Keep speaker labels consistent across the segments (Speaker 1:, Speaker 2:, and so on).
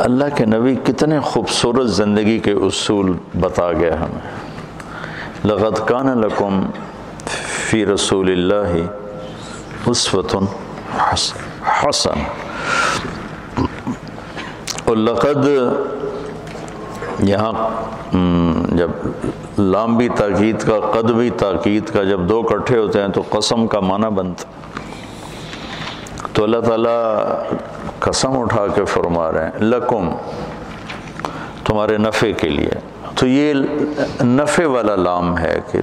Speaker 1: اللہ کے نبی کتنے خوبصورت زندگی کے اصول بتا گئے ہمیں. لقد کان لکم فی رسول اللہ اسوۃ حسنہ. اور لقد یہاں جب لام بھی تاکید کا قد بھی تاکید کا جب دو اکٹھے ہوتے ہیں تو قسم کا معنی بنتا. تو اللہ تعالیٰ قسم اٹھا کے فرما رہے ہیں لکم تمہارے نفع کے لیے. تو یہ نفع والا لام ہے کہ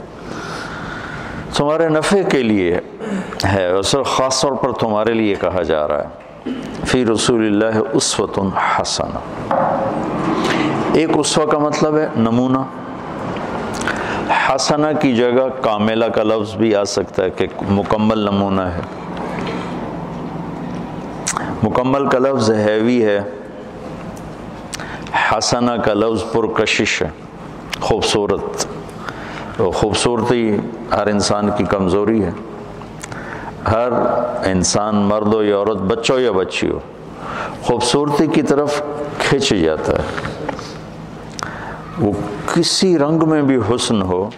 Speaker 1: تمہارے نفع کے لیے ہے، اور خاص طور پر تمہارے لیے کہا جا رہا ہے. فی رسول اللہ اسوۃ حسنہ. ایک اسوہ کا مطلب ہے نمونہ. حسنہ کی جگہ کاملہ کا لفظ بھی آ سکتا ہے کہ مکمل نمونہ ہے. مکمل کا لفظ ہیوی ہے، حسنہ کا لفظ پرکشش ہے، خوبصورت. خوبصورتی ہر انسان کی کمزوری ہے. ہر انسان مرد ہو یا عورت، بچہ ہو یا بچی ہو، خوبصورتی کی طرف کھنچ جاتا ہے. وہ کسی رنگ میں بھی حسن ہو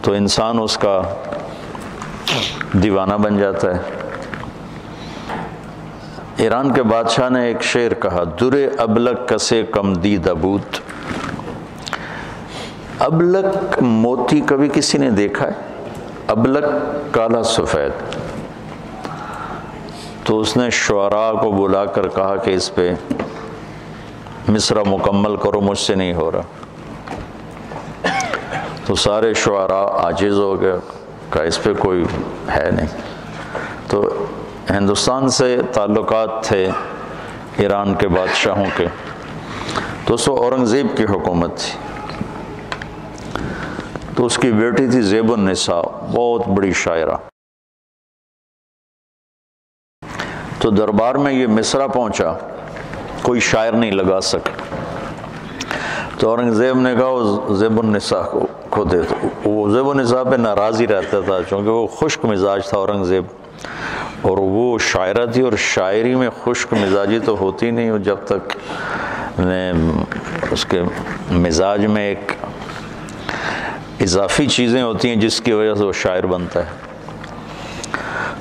Speaker 1: تو انسان اس کا دیوانہ بن جاتا ہے. ایران کے بادشاہ نے ایک شعر کہا، در ابلک کسے کم دید ابوت. ابلک موتی کبھی کسی نے دیکھا ہے؟ ابلک کالا سفید. تو اس نے شعراء کو بلا کر کہا کہ اس پہ مصرع مکمل کرو، مجھ سے نہیں ہو رہا. تو سارے شعراء عاجز ہو گئے، کہا اس پہ کوئی ہے نہیں. تو ہندوستان سے تعلقات تھے ایران کے بادشاہوں کے. تو اس وقت اورنگزیب کی حکومت تھی. تو اس کی بیٹی تھی زیب النساء، بہت بڑی شاعرہ. تو دربار میں یہ مصرع پہنچا، کوئی شاعر نہیں لگا سکا. تو اورنگزیب نے کہا وہ زیب النساء کو دے دو. وہ زیب النساء پہ ناراض ہی رہتا تھا چونکہ وہ خشک مزاج تھا اورنگزیب، اور وہ شاعرہ تھی، اور شاعری میں خشک مزاجی تو ہوتی نہیں جب تک اس کے مزاج میں ایک اضافی چیزیں ہوتی ہیں جس کی وجہ سے وہ شاعر بنتا ہے.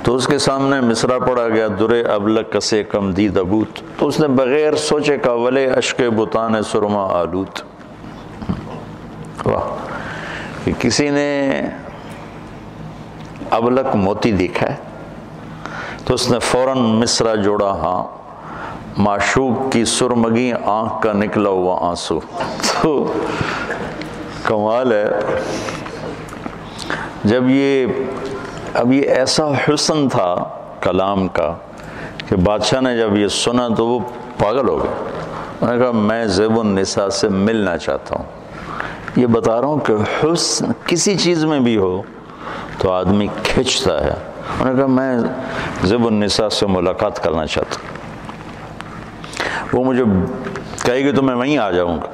Speaker 1: تو اس کے سامنے مصرع پڑا گیا، در ابلک کسے کم دید ابوت. تو اس نے بغیر سوچے کا ولے اشک بتان سرما آلوت. واہ، کہ کسی نے ابلک موتی دیکھا ہے؟ تو اس نے فوراً مصرع جوڑا، ہاں معشوق کی سرمگی آنکھ کا نکلا ہوا آنسو. تو کمال ہے. جب اب یہ ایسا حسن تھا کلام کا کہ بادشاہ نے جب یہ سنا تو وہ پاگل ہو گئے. انہوں نے کہا میں زیب النساء سے ملنا چاہتا ہوں. یہ بتا رہا ہوں کہ حسن کسی چیز میں بھی ہو تو آدمی کھنچتا ہے. انہوں نے کہا میں زیب النساء سے ملاقات کرنا چاہتا ہوں. وہ مجھے کہے گی تو میں وہیں آ جاؤں گا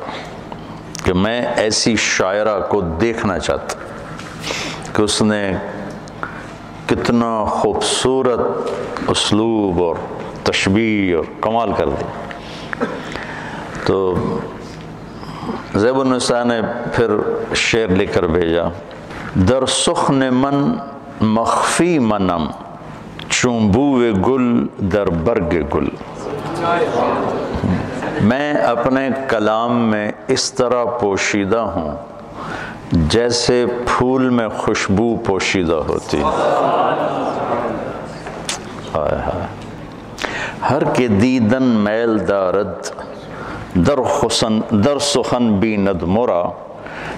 Speaker 1: کہ میں ایسی شاعرہ کو دیکھنا چاہتا کہ اس نے کتنا خوبصورت اسلوب اور تشبیہ اور کمال کر دی. تو زیب النساء نے پھر شعر لکھ کر بھیجا، در سخن من مخفی منم چون بوئے گل در برگ گل. میں اپنے کلام میں اس طرح پوشیدہ ہوں جیسے پھول میں خوشبو پوشیدہ ہوتی. ہر کے دیدن میل دارد در سخن بیند مرا.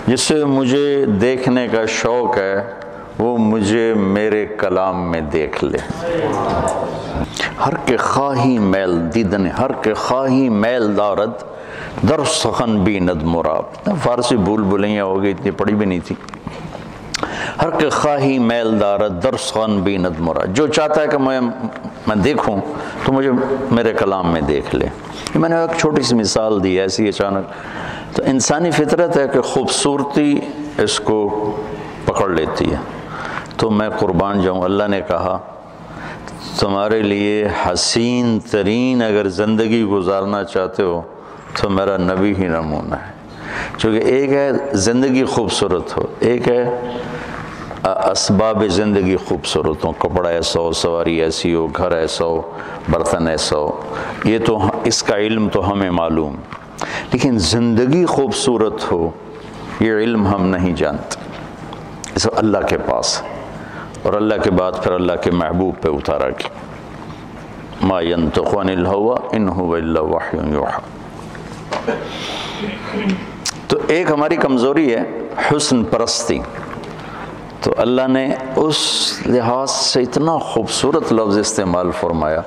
Speaker 1: جسے مجھے دیکھنے کا شوق ہے وہ مجھے میرے کلام میں دیکھ لے. ہر کے خواہی میل دیدن، ہر کے خواہی میل دارد در سخن بیند مرا. فارسی بھول بھلیاں ہو گئی، اتنی پڑھی بھی نہیں تھی. ہر کے خواہی میل دارد در سخن بیند مرا. جو چاہتا ہے کہ میں دیکھوں تو مجھے میرے کلام میں دیکھ لے. میں نے ایک چھوٹی سی مثال دی ایسی اچانک. تو انسانی فطرت ہے کہ خوبصورتی اس کو پکڑ لیتی ہے. تو میں قربان جاؤں، اللہ نے کہا تمہارے لیے حسین ترین اگر زندگی گزارنا چاہتے ہو تو میرا نبی ہی نمونہ ہے. چونکہ ایک ہے زندگی خوبصورت ہو، ایک ہے اسباب زندگی خوبصورت ہو، کپڑا ایسا ہو، سواری ایسی ہو، گھر ایسا ہو، برتن ایسا ہو، یہ تو اس کا علم تو ہمیں معلوم. لیکن زندگی خوبصورت ہو یہ علم ہم نہیں جانتے، اس اللہ کے پاس، اور اللہ کے بعد پھر اللہ کے محبوب پہ اتارا گیا. ما ينطق عن الهوى ان هو الا وحی یوحی. تو ایک ہماری کمزوری ہے حسن پرستی. تو اللہ نے اس لحاظ سے اتنا خوبصورت لفظ استعمال فرمایا،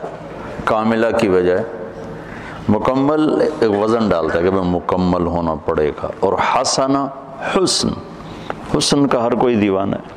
Speaker 1: کاملہ کی بجائے مکمل ایک وزن ڈالتا ہے کہ میں مکمل ہونا پڑے گا. اور حسنہ، حسن کا ہر کوئی دیوانہ ہے.